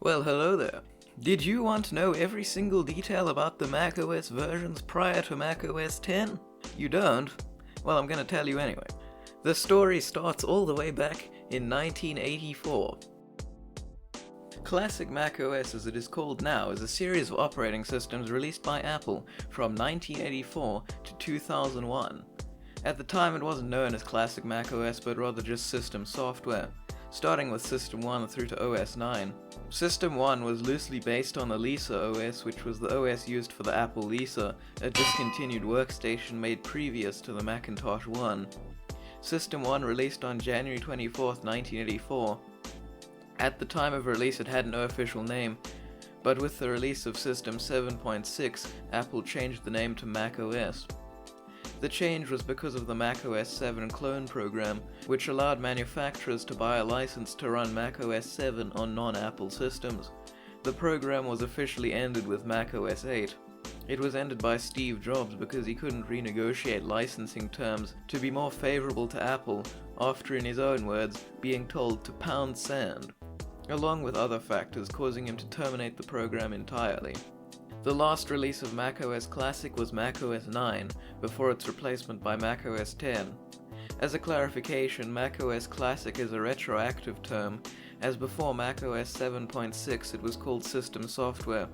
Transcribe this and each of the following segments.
Well, hello there. Did you want to know every single detail about the macOS versions prior to macOS 10? You don't? Well, I'm gonna tell you anyway. The story starts all the way back in 1984. Classic macOS, as it is called now, is a series of operating systems released by Apple from 1984 to 2001. At the time, it wasn't known as Classic macOS, but rather just System Software, starting with System 1 through to OS 9. System 1 was loosely based on the Lisa OS, which was the OS used for the Apple Lisa, a discontinued workstation made previous to the Macintosh 1. System 1 released on January 24, 1984. At the time of release it had no official name, but with the release of System 7.6, Apple changed the name to macOS. The change was because of the macOS 7 clone program, which allowed manufacturers to buy a license to run macOS 7 on non-Apple systems. The program was officially ended with macOS 8. It was ended by Steve Jobs because he couldn't renegotiate licensing terms to be more favorable to Apple after, in his own words, being told to pound sand, along with other factors causing him to terminate the program entirely. The last release of macOS Classic was macOS 9, before its replacement by macOS 10. As a clarification, macOS Classic is a retroactive term, as before macOS 7.6 it was called System Software.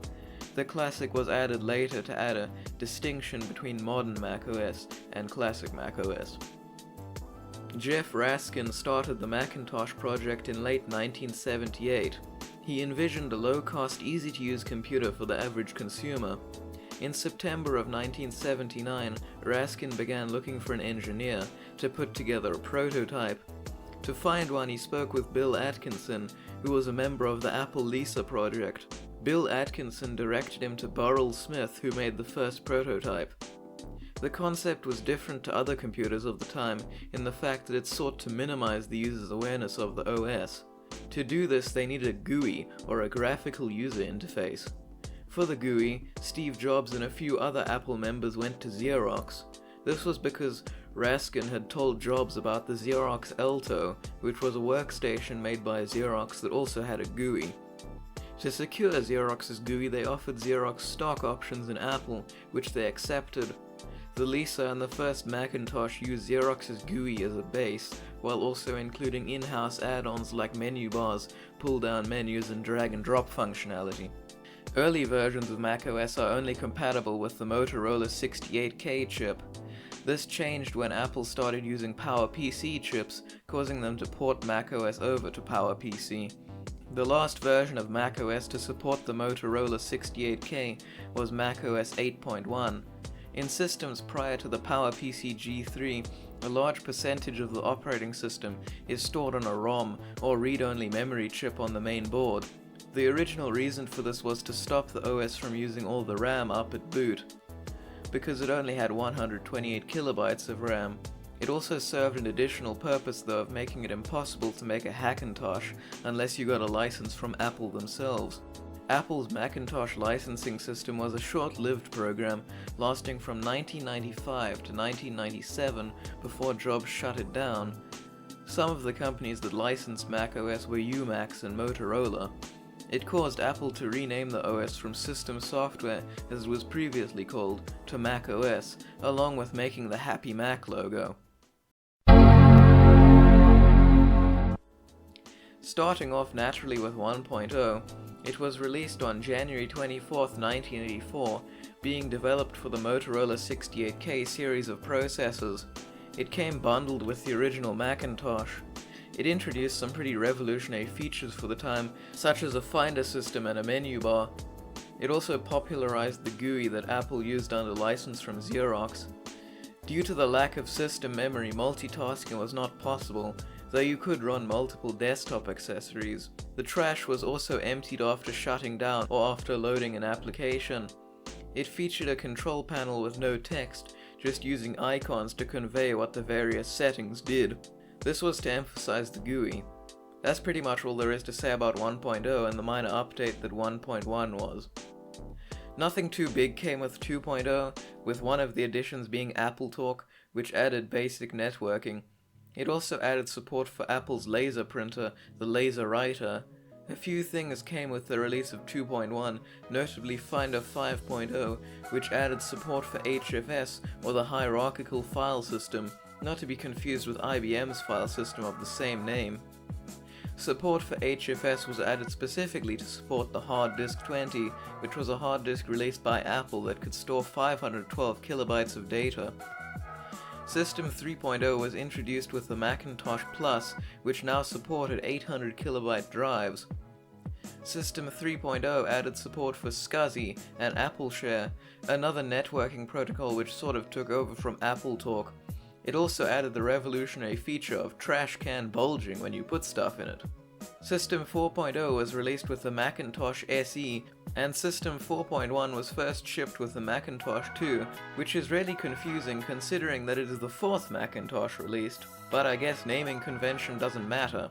The Classic was added later to add a distinction between modern macOS and Classic macOS. Jeff Raskin started the Macintosh project in late 1978. He envisioned a low-cost, easy-to-use computer for the average consumer. In September of 1979, Raskin began looking for an engineer to put together a prototype. To find one, he spoke with Bill Atkinson, who was a member of the Apple Lisa project. Bill Atkinson directed him to Burrell Smith, who made the first prototype. The concept was different to other computers of the time in the fact that it sought to minimize the user's awareness of the OS. To do this, they needed a GUI, or a graphical user interface. For the GUI, Steve Jobs and a few other Apple members went to Xerox. This was because Raskin had told Jobs about the Xerox Alto, which was a workstation made by Xerox that also had a GUI. To secure Xerox's GUI, they offered Xerox stock options in Apple, which they accepted. The Lisa and the first Macintosh used Xerox's GUI as a base, while also including in-house add-ons like menu bars, pull-down menus, and drag-and-drop functionality. Early versions of macOS are only compatible with the Motorola 68K chip. This changed when Apple started using PowerPC chips, causing them to port macOS over to PowerPC. The last version of macOS to support the Motorola 68K was macOS 8.1. In systems prior to the PowerPC G3, a large percentage of the operating system is stored on a ROM, or read-only memory chip on the main board. The original reason for this was to stop the OS from using all the RAM up at boot, because it only had 128 kilobytes of RAM. It also served an additional purpose though of making it impossible to make a Hackintosh unless you got a license from Apple themselves. Apple's Macintosh licensing system was a short-lived program, lasting from 1995 to 1997 before Jobs shut it down. Some of the companies that licensed macOS were Umax and Motorola. It caused Apple to rename the OS from System Software, as it was previously called, to macOS, along with making the Happy Mac logo. Starting off naturally with 1.0, it was released on January 24, 1984, being developed for the Motorola 68K series of processors. It came bundled with the original Macintosh. It introduced some pretty revolutionary features for the time, such as a finder system and a menu bar. It also popularized the GUI that Apple used under license from Xerox. Due to the lack of system memory, multitasking was not possible, though you could run multiple desktop accessories. The trash was also emptied after shutting down or after loading an application. It featured a control panel with no text, just using icons to convey what the various settings did. This was to emphasize the GUI. That's pretty much all there is to say about 1.0 and the minor update that 1.1 was. Nothing too big came with 2.0, with one of the additions being Apple Talk, which added basic networking. It also added support for Apple's laser printer, the Laser Writer, A few things came with the release of 2.1, notably Finder 5.0, which added support for HFS, or the hierarchical file system, not to be confused with IBM's file system of the same name. Support for HFS was added specifically to support the Hard Disk 20, which was a hard disk released by Apple that could store 512 kilobytes of data. System 3.0 was introduced with the Macintosh Plus, which now supported 800 kilobyte drives. System 3.0 added support for SCSI and AppleShare, another networking protocol which sort of took over from AppleTalk. It also added the revolutionary feature of trash can bulging when you put stuff in it. System 4.0 was released with the Macintosh SE, and System 4.1 was first shipped with the Macintosh 2, which is really confusing considering that it is the fourth Macintosh released, but I guess naming convention doesn't matter.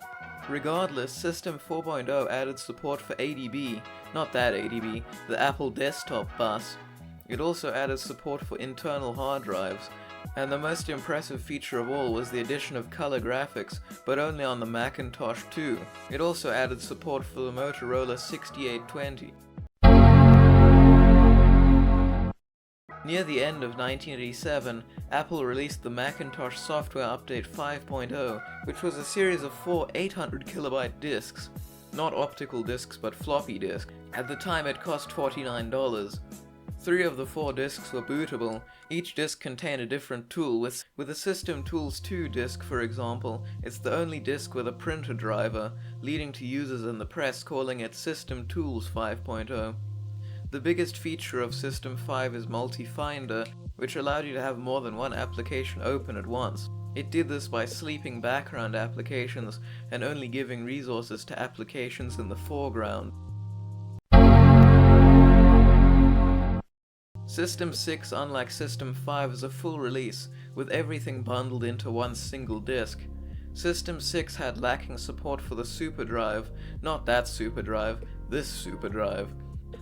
Regardless, System 4.0 added support for ADB, not that ADB, the Apple Desktop Bus. It also added support for internal hard drives, and the most impressive feature of all was the addition of color graphics, but only on the Macintosh 2. It also added support for the Motorola 6820. Near the end of 1987, Apple released the Macintosh Software Update 5.0, which was a series of 4 800 kilobyte disks. Not optical disks, but floppy disks. At the time it cost $49. 3 of the 4 disks were bootable. Each disk contained a different tool. With the System Tools 2 disk, for example, it's the only disk with a printer driver, leading to users in the press calling it System Tools 5.0. The biggest feature of System 5 is Multi-Finder, which allowed you to have more than one application open at once. It did this by sleeping background applications and only giving resources to applications in the foreground. System 6, unlike System 5, is a full release, with everything bundled into one single disk. System 6 had lacking support for the SuperDrive, not that SuperDrive, this SuperDrive.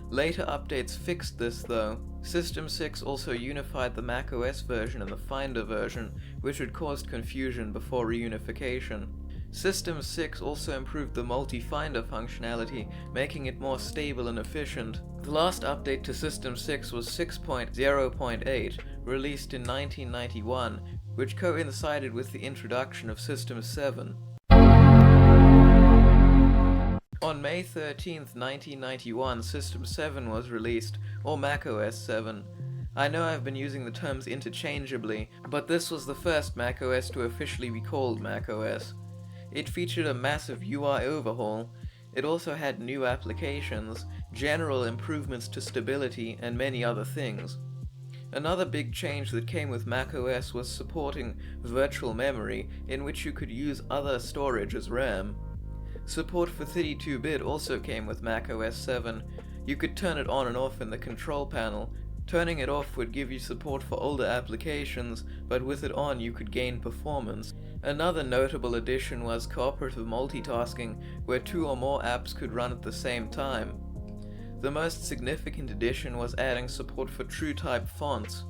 Later updates fixed this though. System 6 also unified the macOS version and the Finder version, which had caused confusion before reunification. System 6 also improved the multi-finder functionality, making it more stable and efficient. The last update to System 6 was 6.0.8, released in 1991, which coincided with the introduction of System 7. On May 13, 1991, System 7 was released, or macOS 7. I know I've been using the terms interchangeably, but this was the first macOS to officially be called macOS. It featured a massive UI overhaul. It also had new applications, general improvements to stability, and many other things. Another big change that came with macOS was supporting virtual memory, in which you could use other storage as RAM. Support for 32-bit also came with macOS 7. You could turn it on and off in the control panel. Turning it off would give you support for older applications, but with it on you could gain performance. Another notable addition was cooperative multitasking, where 2 or more apps could run at the same time. The most significant addition was adding support for TrueType fonts.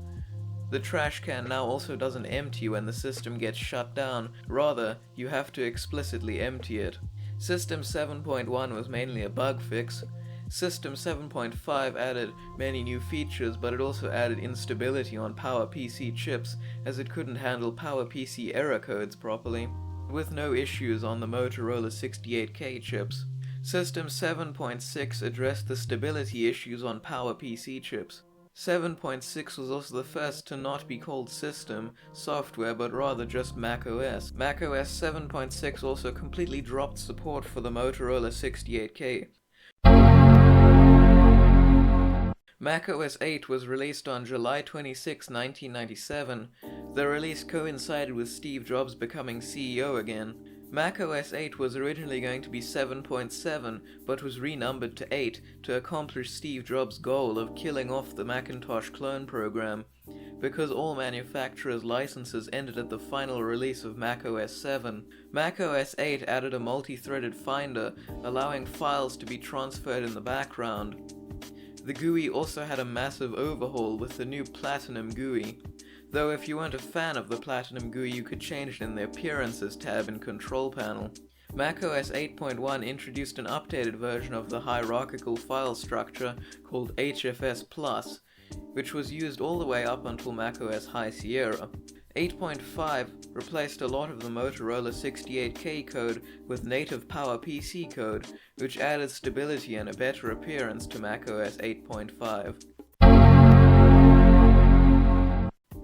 The trash can now also doesn't empty when the system gets shut down, rather, you have to explicitly empty it. System 7.1 was mainly a bug fix. System 7.5 added many new features, but it also added instability on PowerPC chips, as it couldn't handle PowerPC error codes properly, with no issues on the Motorola 68K chips. System 7.6 addressed the stability issues on PowerPC chips. 7.6 was also the first to not be called System software, but rather just macOS. macOS 7.6 also completely dropped support for the Motorola 68K. macOS 8 was released on July 26, 1997. The release coincided with Steve Jobs becoming CEO again. macOS 8 was originally going to be 7.7, but was renumbered to 8 to accomplish Steve Jobs' goal of killing off the Macintosh clone program, because all manufacturers' licenses ended at the final release of macOS 7. macOS 8 added a multi-threaded Finder, allowing files to be transferred in the background. The GUI also had a massive overhaul with the new Platinum GUI. Though if you weren't a fan of the Platinum GUI, you could change it in the Appearances tab in Control Panel. macOS 8.1 introduced an updated version of the hierarchical file structure called HFS Plus, which was used all the way up until macOS High Sierra. 8.5 replaced a lot of the Motorola 68K code with native PowerPC code, which added stability and a better appearance to macOS 8.5.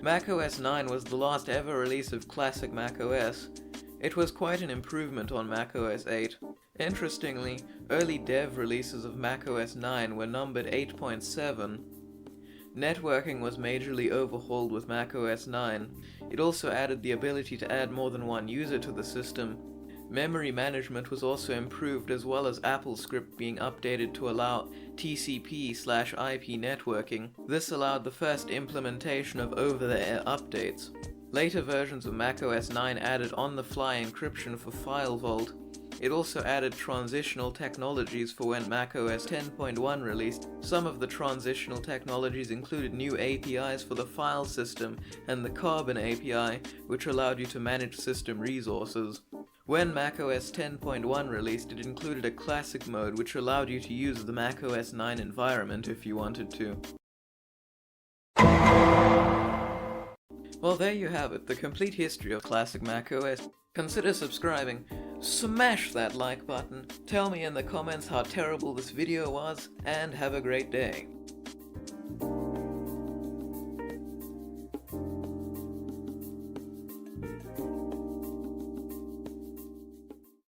macOS 9 was the last ever release of classic macOS. It was quite an improvement on macOS 8. Interestingly, early dev releases of macOS 9 were numbered 8.7. Networking was majorly overhauled with macOS 9. It also added the ability to add more than one user to the system. Memory management was also improved, as well as AppleScript being updated to allow TCP/IP networking. This allowed the first implementation of over-the-air updates. Later versions of macOS 9 added on-the-fly encryption for File Vault. It also added transitional technologies for when macOS 10.1 released. Some of the transitional technologies included new APIs for the file system and the Carbon API, which allowed you to manage system resources. When macOS 10.1 released, it included a classic mode which allowed you to use the macOS 9 environment if you wanted to. Well, there you have it, the complete history of classic macOS. Consider subscribing, smash that like button, tell me in the comments how terrible this video was, and have a great day.